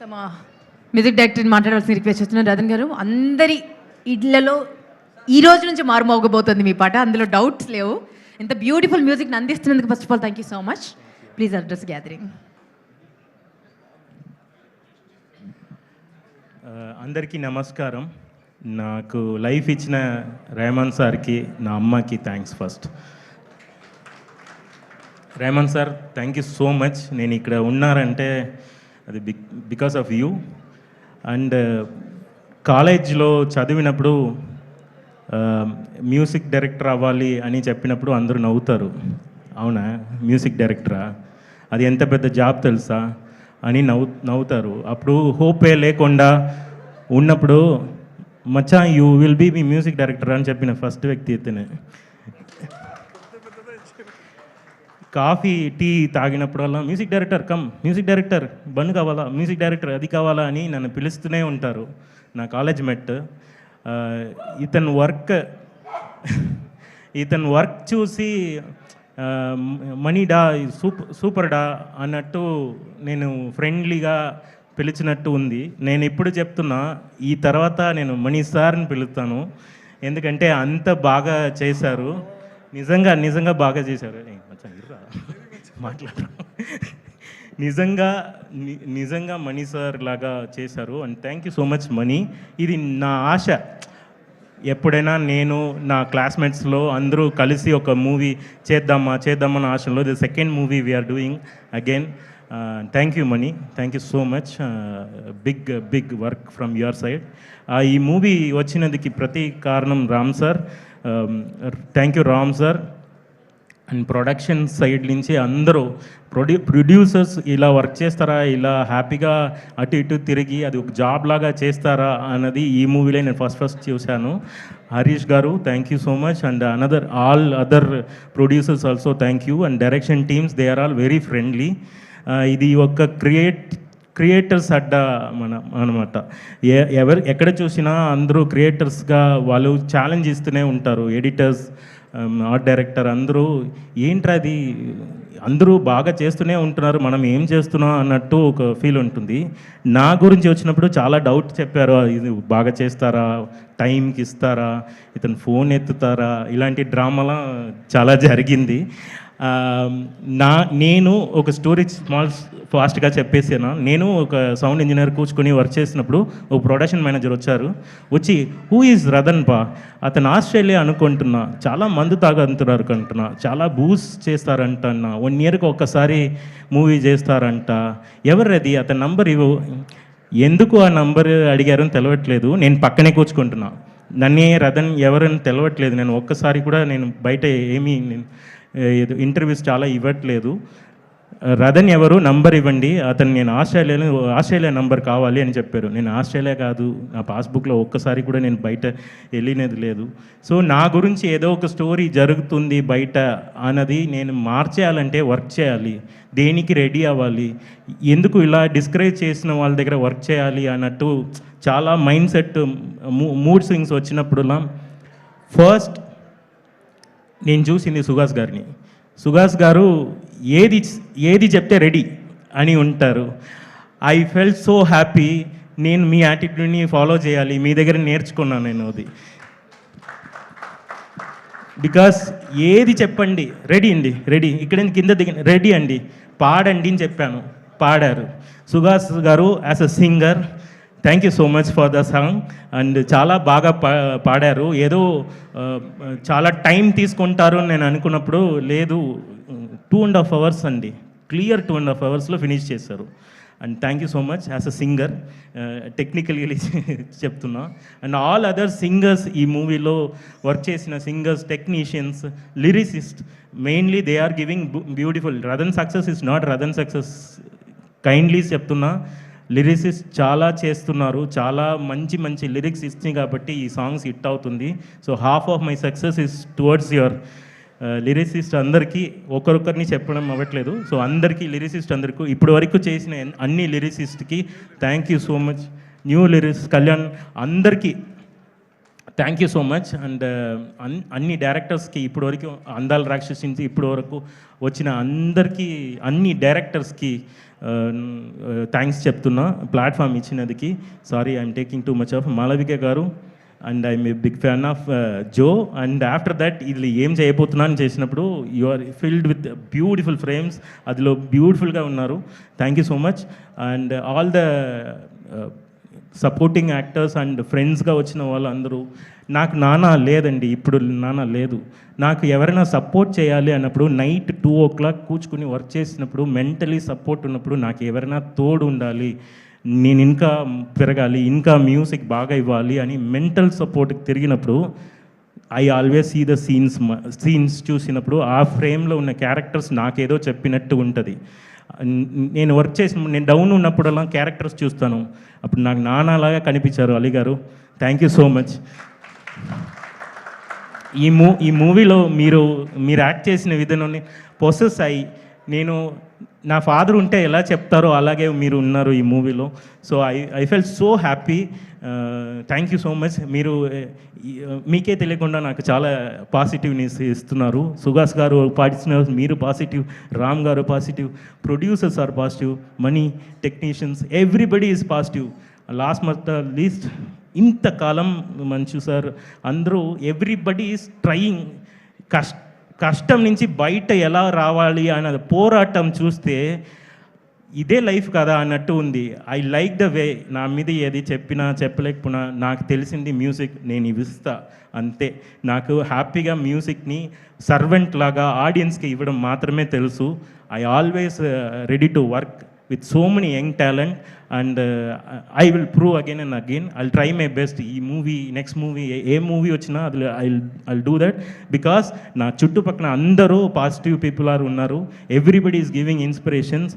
So మా music డైరెక్టర్ని మాట్లాడాల్సిన రిక్వెస్ట్ చేస్తున్నాను రతన్ గారు. అందరి ఇళ్లలో ఈ రోజు నుంచి మారుమోగబోతుంది మీ పాట, అందులో డౌట్స్ లేవు. ఎంత బ్యూటిఫుల్ మ్యూజిక్ని అందిస్తున్నందుకు first of all thank you so much. Please address gathering. అందరికీ నమస్కారం. నాకు లైఫ్ ఇచ్చిన రెహమాన్ సార్కి, నా అమ్మకి thanks first. Rahman sir, thank you so much. నేను ఇక్కడ ఉన్నారంటే అది బికాస్ ఆఫ్ యూ. అండ్ కాలేజ్లో చదివినప్పుడు మ్యూజిక్ డైరెక్టర్ అవ్వాలి అని చెప్పినప్పుడు అందరూ నవ్వుతారు. అవునా, మ్యూజిక్ డైరెక్టరా, అది ఎంత పెద్ద జాబ్ తెలుసా అని నవ్వుతారు. అప్పుడు హోపే లేకుండా ఉన్నప్పుడు మచ్చా యూ విల్ బీ మీ మ్యూజిక్ డైరెక్టర్ అని చెప్పిన ఫస్ట్ వ్యక్తి ఇతనే. కాఫీ టీ తాగినప్పుడల్లా music director come, music director bun కావాలా, మ్యూజిక్ డైరెక్టర్ అది కావాలా అని నన్ను పిలుస్తూనే ఉంటారు నా కాలేజ్ మెట్. ఇతని వర్క్ చూసి మనీడా సూపర్ డా అన్నట్టు నేను ఫ్రెండ్లీగా పిలిచినట్టు ఉంది. నేను ఇప్పుడు చెప్తున్నా, ఈ తర్వాత నేను మనీ సార్ని పిలుస్తాను, ఎందుకంటే అంత బాగా చేశారు. నిజంగా బాగా చేశారు. మాట్లాడు నిజంగా మనీ సార్ లాగా చేశారు. And thank you so much money. ఇది నా ఆశ, ఎప్పుడైనా నేను నా క్లాస్మేట్స్లో అందరూ కలిసి ఒక మూవీ చేద్దామన్న ఆశలో the second movie we are doing again. Thank you Mani, thank you so much. Big work from your side. ఈ మూవీ వచ్చినందుకు ప్రతి కారణం Ram sir. Thank you Ram sir. And production side నుంచి అందరూ ప్రొడ్యూసర్స్ ఇలా వర్క్ చేస్తారా, ఇలా హ్యాపీగా అటు ఇటు తిరిగి అది ఒక జాబ్ లాగా చేస్తారా అన్నది ఈ మూవీలో నేను ఫస్ట్ చూశాను. హరీష్ గారు thank you so much. And all other producers also thank you. And direction teams, they are all very friendly. ఇది ఒక క్రియేటర్స్ అడ్డ అనమాట. ఎక్కడ చూసినా అందరూ క్రియేటర్స్గా వాళ్ళు ఛాలెంజ్ ఇస్తూనే ఉంటారు. ఎడిటర్స్, ఆర్ట్ డైరెక్టర్ అందరూ ఏంట్రా అది, అందరూ బాగా చేస్తూనే ఉంటున్నారు, మనం ఏం చేస్తున్నాం అన్నట్టు ఒక ఫీల్ ఉంటుంది. నా గురించి వచ్చినప్పుడు చాలా డౌట్ చెప్పారు. ఇది బాగా చేస్తారా, టైంకి ఇస్తారా, ఇతను ఫోన్ ఎత్తుతారా, ఇలాంటి డ్రామాలా చాలా జరిగింది. నేను ఒక స్టోరీ ఫాస్ట్గా చెప్పేసాను. నేను ఒక సౌండ్ ఇంజనీర్ కూర్చుకొని వర్క్ చేసినప్పుడు ఒక ప్రొడక్షన్ మేనేజర్ వచ్చి హూ ఈజ్ రతన్ పా, అతను ఆస్ట్రేలియా అనుకుంటున్నా, చాలా మందు తాగంటున్నారు కంటున్నా, చాలా బూస్ చేస్తారంట, 1 ఇయర్కి ఒక్కసారి మూవీ చేస్తారంట, ఎవరది, అతని నంబర్ ఇవ్వు. ఎందుకు ఆ నంబర్ అడిగారని తెలవట్లేదు. నేను పక్కనే కూర్చుకుంటున్నా, నన్నే రతన్ ఎవరని తెలవట్లేదు. నేను ఒక్కసారి కూడా నేను బయట ఏమీ ఇంటర్వ్యూస్ చాలా ఇవ్వట్లేదు. రతన్ ఎవరు, నంబర్ ఇవ్వండి, అతను నేను ఆస్ట్రేలియా నంబర్ కావాలి అని చెప్పారు. నేను ఆస్ట్రేలియా కాదు, నా పాస్బుక్లో ఒక్కసారి కూడా నేను బయట వెళ్ళినది లేదు. సో నా గురించి ఏదో ఒక స్టోరీ జరుగుతుంది బయట అన్నది నేను మార్చేయాలంటే వర్క్ చేయాలి, దేనికి రెడీ అవ్వాలి, ఎందుకు ఇలా డిస్కరేజ్ చేసిన వాళ్ళ దగ్గర వర్క్ చేయాలి అన్నట్టు చాలా మైండ్ సెట్, మూడ్ స్వింగ్స్ వచ్చినప్పుడులా ఫస్ట్ నేను చూసింది సుహాస్ గారిని. సుహాస్ గారు ఏది చెప్తే రెడీ అని ఉంటారు. I felt so happy. నేను మీ యాటిట్యూడ్ని ఫాలో చేయాలి, మీ దగ్గర నేర్చుకున్నాను నేను అది. బికాస్ ఏది చెప్పండి రెడీ అండి, రెడీ, ఇక్కడ కింద దిగండి రెడీ అండి, పాడండి అని చెప్పాను, పాడారు. సుహాస్ గారు as a singer, thank you so much for the song. And చాలా బాగా పాడారు. ఏదో చాలా టైం తీసుకుంటారు నేను అనుకున్నప్పుడు లేదు, 2.5 hours అండి, క్లియర్ 2.5 hours ఫినిష్ చేశారు. And thank you so much as a singer, టెక్నికల్గా చెప్తున్నా. అండ్ ఆల్ అదర్ సింగర్స్, ఈ మూవీలో వర్క్ చేసిన singers, technicians, lyricist, mainly they are giving beautiful. Ratan success is not Ratan success, kindly చెప్తున్నా. లిరిసిస్ట్ చాలా చేస్తున్నారు, చాలా మంచి లిరిక్స్ ఇచ్చింది కాబట్టి ఈ సాంగ్స్ హిట్ అవుతుంది. So half of my success is towards your lyricist. అందరికీ ఒకరొకరిని చెప్పడం అవ్వట్లేదు. సో అందరికీ, లిరిసిస్ట్ అందరికీ, ఇప్పటి వరకు చేసిన అన్ని లిరిసిస్ట్కి thank you so much. New lyrics Kalyan, అందరికీ thank you so much. And అన్ని డైరెక్టర్స్కి, ఇప్పటివరకు అందాల రాక్షసి నుంచి ఇప్పటి వరకు వచ్చిన అందరికీ, అన్ని డైరెక్టర్స్కి థ్యాంక్స్ చెప్తున్నా ప్లాట్ఫామ్ ఇచ్చినందుకు. Sorry I'm taking too much of Malavika garu, and I'm a big fan of Jo. And after that ఇది ఏం చేయబోతున్నాను చేసినప్పుడు you are filled with beautiful frames, అదిలో బ్యూటిఫుల్గా ఉన్నారు. Thank you so much. And all the supporting actors and ఫ్రెండ్స్గా వచ్చిన వాళ్ళందరూ. నాకు నాన్న లేదండి, ఇప్పుడు నాన్న లేదు. నాకు ఎవరైనా సపోర్ట్ చేయాలి అన్నప్పుడు నైట్ 2 o'clock కూర్చుకుని వర్క్ చేసినప్పుడు మెంటలీ సపోర్ట్ ఉన్నప్పుడు నాకు ఎవరైనా తోడు ఉండాలి, నేను ఇంకా పెరగాలి, ఇంకా మ్యూజిక్ బాగా ఇవ్వాలి అని మెంటల్ సపోర్ట్కి తిరిగినప్పుడు I always see the scenes చూసినప్పుడు ఆ ఫ్రేమ్లో ఉన్న క్యారెక్టర్స్ నాకేదో చెప్పినట్టు ఉంటుంది. నేను వర్క్ చేసిన నేను డౌన్ ఉన్నప్పుడల్లా క్యారెక్టర్స్ చూస్తాను, అప్పుడు నాకు నాన్నలాగా కనిపించారు అలీ గారు. Thank you so much. ఈ మూవీలో మీరు యాక్ట్ చేసిన విధానాన్ని పొసెస్ అయ్యి, నేను నా ఫాదర్ ఉంటే ఎలా చెప్తారో అలాగే మీరు ఉన్నారు ఈ మూవీలో. So I fell so happy. Thank you so much. మీరు మీకే తెలియకుండా నాకు చాలా పాజిటివ్నెస్ ఇస్తున్నారు. సుహాస్ గారు పాటిస్తున్నారు, మీరు పాజిటివ్, రామ్ గారు positive, producers are positive, money, technicians, everybody is positive. Last month least ఇంతకాలం మంచు సార్ అందరూ ఎవ్రీబడి ఈజ్ ట్రయింగ్. కష్టం నుంచి బయట ఎలా రావాలి అన్నది పోరాటం చూస్తే ఇదే లైఫ్ కదా అన్నట్టు ఉంది. I like the way. నా మీద ఏది చెప్పినా చెప్పలేకపోయినా నాకు తెలిసింది మ్యూజిక్ నేను ఇవిస్తా అంతే. నాకు హ్యాపీగా మ్యూజిక్ని సర్వెంట్ లాగా ఆడియన్స్కి ఇవ్వడం మాత్రమే తెలుసు. I always ready to work with so many young talent, and I will prove again and again. I'll try my best. ఈ మూవీ నెక్స్ట్ మూవీ ఏ మూవీ వచ్చినా అది I'll do that, because నా చుట్టుపక్కల అందరూ పాజిటివ్ పీపుల్ ఉన్నారు. Everybody is giving inspirations.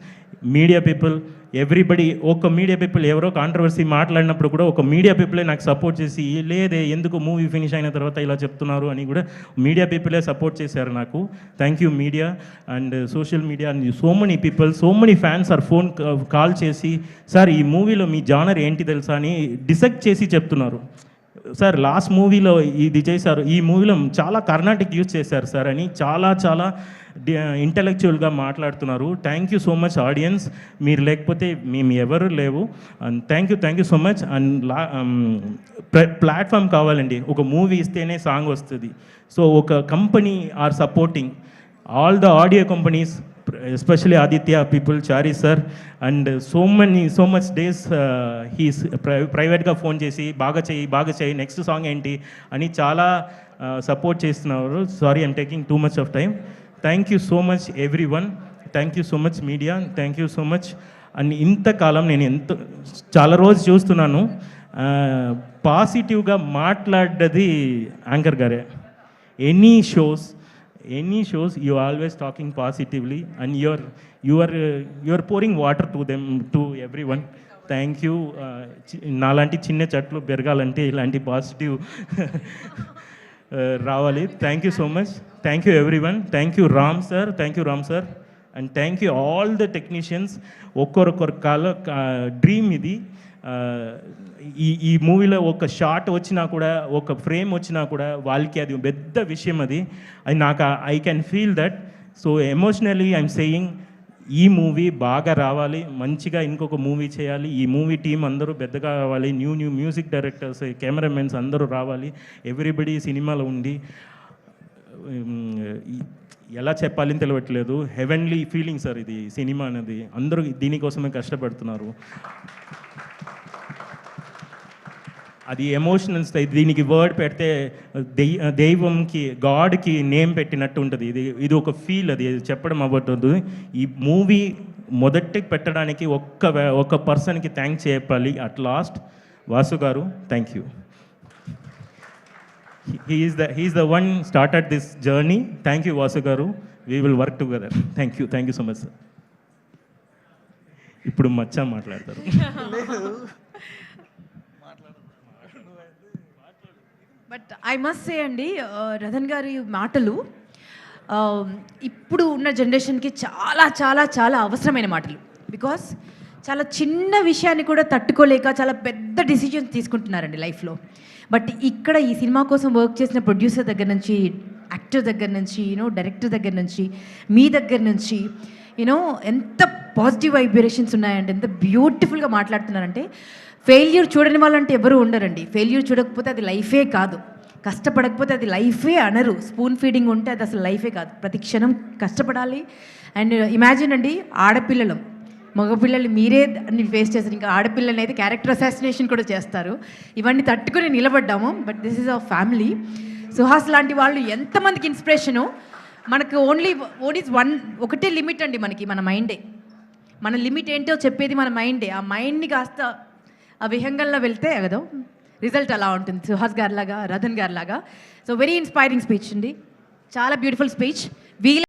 Media people, everybody. ఒక media people ఎవరో controversy మాట్లాడినప్పుడు కూడా ఒక మీడియా పీపులే నాకు సపోర్ట్ చేసి, లేదే ఎందుకు మూవీ ఫినిష్ అయిన తర్వాత ఇలా చెప్తున్నారు అని కూడా మీడియా పీపులే సపోర్ట్ చేశారు నాకు. Thank you media and social media and so many people, so many fans are phone call చేసి, సార్ ఈ మూవీలో మీ జానర్ ఏంటి తెలుసా అని డిసైడ్ చేసి చెప్తున్నారు. సార్ లాస్ట్ మూవీలో ఇది చేశారు, ఈ మూవీలో చాలా కర్ణాటిక్ యూజ్ చేశారు సార్ అని చాలా ఇంటలెక్చువల్గా మాట్లాడుతున్నారు. Thank you so much audience. మీరు లేకపోతే మేము ఎవరు లేవు. And thank you so much. And platform కావాలండి. ఒక మూవీ ఇస్తేనే సాంగ్ వస్తుంది. సో ఒక company are supporting all the audio companies, especially Aditya people, Chari sir, and so much days he's ప్రైవేట్గా ఫోన్ చేసి బాగా చేయి నెక్స్ట్ సాంగ్ ఏంటి అని చాలా సపోర్ట్ చేస్తున్నారు. Sorry I'm taking too much of time. Thank you so much every one. Thank you so much media. Thank you so much. And ఇంతకాలం నేను చాలా రోజు చూస్తున్నాను పాజిటివ్గా మాట్లాడ్డది యాంకర్ గారే. Any shows you are always talking positively, and you are pouring water to everyone. Thank you. నాలాంటి చిన్న చెట్లు పెరగాలంటే ఇలాంటి పాజిటివ్ రావాలి. Thank you so much. Thank you everyone. Thank you Ram sir and thank you all the technicians. ఒక్కొక్కరు dream ఇది. ఈ మూవీలో ఒక షాట్ వచ్చినా కూడా, ఒక ఫ్రేమ్ వచ్చినా కూడా వాళ్ళకి అది పెద్ద విషయం. అది నాకు I can feel that. So emotionally I'm saying ఈ మూవీ బాగా రావాలి, మంచిగా ఇంకొక మూవీ చేయాలి. ఈ మూవీ టీం అందరూ పెద్దగా రావాలి. న్యూ మ్యూజిక్ డైరెక్టర్స్, కెమెరామెన్స్ అందరూ రావాలి. ఎవ్రీబడి సినిమాలో ఉండి ఎలా చెప్పాలని తెలియట్లేదు. హెవెన్లీ ఫీలింగ్ సార్ ఇది సినిమా అనేది. అందరూ దీనికోసమే కష్టపడుతున్నారు. అది ఎమోషనల్స్. దీనికి వర్డ్ పెడితే దైవంకి, గాడ్కి నేమ్ పెట్టినట్టు ఉంటుంది. ఇది ఒక ఫీల్, అది చెప్పడం అవ్వట్లేదు. ఈ మూవీ మొదటి పెట్టడానికి ఒక్క పర్సన్కి థ్యాంక్స్ చెప్పాలి. అట్ లాస్ట్ వాసు గారు, thank you. he is the one started this journey. Thank you Vasu garu. We will work together. Thank you so much sir. ఇప్పుడు మచ్చా మాట్లాడతారు. బట్ ఐ మస్ట్ సే అండి, రతన్ గారి మాటలు ఇప్పుడు ఉన్న జనరేషన్కి చాలా చాలా చాలా అవసరమైన మాటలు. బికాస్ చాలా చిన్న విషయాన్ని కూడా తట్టుకోలేక చాలా పెద్ద డిసిజన్స్ తీసుకుంటున్నారండి లైఫ్లో. బట్ ఇక్కడ ఈ సినిమా కోసం వర్క్ చేసిన ప్రొడ్యూసర్ దగ్గర నుంచి, యాక్టర్ దగ్గర నుంచి, డైరెక్టర్ దగ్గర నుంచి, మీ దగ్గర నుంచి యూనో ఎంత పాజిటివ్ వైబ్రేషన్స్ ఉన్నాయంటే, ఎంత బ్యూటిఫుల్గా మాట్లాడుతున్నారంటే, ఫెయిల్యూర్ చూడని వాళ్ళంటే ఎవరు ఉండరండి. ఫెయిల్యూర్ చూడకపోతే అది లైఫే కాదు, కష్టపడకపోతే అది లైఫే అనరు. స్పూన్ ఫీడింగ్ ఉంటే అది అసలు లైఫే కాదు. ప్రతి క్షణం కష్టపడాలి. అండ్ ఇమాజిన్ అండి, ఆడపిల్లలు మగపిల్లలు మీరే అన్ని ఫేస్ చేస్తారు, ఇంకా ఆడపిల్లలు అయితే క్యారెక్టర్ అసాసినేషన్ కూడా చేస్తారు. ఇవన్నీ తట్టుకుని నిలబడ్డాము. But this is our family. Suhas లాంటి వాళ్ళు ఎంతమందికి ఇన్స్పిరేషను. మనకు ఓన్లీ ఒకటే లిమిట్ అండి మనకి, మన మైండే. మన లిమిట్ ఏంటో చెప్పేది మన మైండే. ఆ మైండ్ని కాస్త ఆ విహంగంలో వెళ్తే కదా రిజల్ట్ అలా ఉంటుంది. సుహాస్ గారిలాగా, రతన్ గారిలాగా. సో వెరీ ఇన్స్పైరింగ్ స్పీచ్ అండి, చాలా బ్యూటిఫుల్ స్పీచ్. వీళ్ళ